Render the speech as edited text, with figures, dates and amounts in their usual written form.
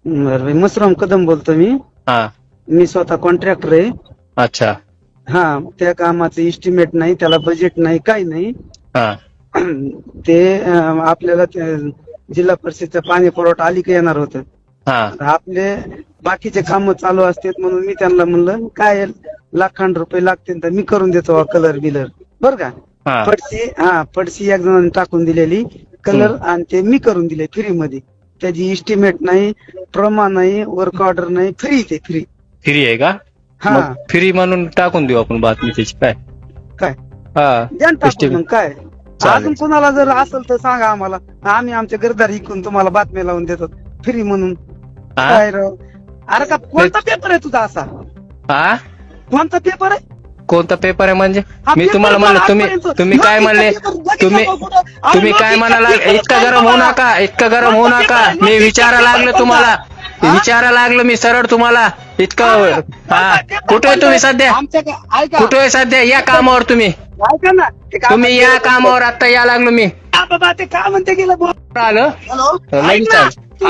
बरं, मसराम कदम बोलतो मी. हा. मी स्वतः कॉन्ट्रॅक्टर आहे. अच्छा. हा, त्या कामाचं इस्टिमेट नाही, त्याला बजेट नाही, काही नाही. हा. ते आपल्याला जिल्हा परिषदच्या पाणी पुरवठा आली का येणार होतं. हा. आपले बाकीचे काम चालू असतात म्हणून मी त्यांना म्हणलं काय लाखांड रुपये लागतील तर मी करून देतो कलर बिलर, बर का. हा. पडशी एक जणांनी टाकून दिलेली कलर आणि ते मी करून दिले फ्री मध्ये. त्याची इस्टिमेट नाही, प्रमाण नाही, वर्क ऑर्डर नाही, फ्री ते फ्री. फ्री आहे का? हा. फ्री म्हणून टाकून देऊ आपण बातमी त्याची. काय काय हा द्या ना टाकून मग काय. चालेल. अजून कोणाला जर असेल तर सांगा आम्हाला, आम्ही आमच्या घरदार इकून तुम्हाला बातम्या लावून देतो फ्री म्हणून. हा? काय राव, अरे का कोणता पेपर आहे तुझा असा? हा? कोणता पेपर आहे? कोणता पेपर आहे म्हणजे? हा मी पेपर तुम्हाला म्हणलं, आजपर्यंत तुम्ही काय म्हणले? नोटीसचा पेपर बघितला तुम्ही का कुठं? अरे तुम्ही काय नोटीसचा म्हणाला? पेपर इतकं काय गरम होऊ बघा? नका, इतकं गरम होऊ कोणता नका. पेपर आहे? मी नोटीसचा विचारा पेपर लागलो कोणता? तुम्हाला, हा? विचारा लागलो मी सरळ तुम्हाला. इतकं हा. कुठे आहे तुम्ही सध्या? ऐका कुठे आहे सध्या? या कामावर तुम्ही. ऐका ना, ते काय तुम्ही या म्हणते? कामावर आता या लागलो मी. हा बाबा, ते काय म्हणते गेलं बोल. आलं हॅलो, ऐक लगेच ना. आलं.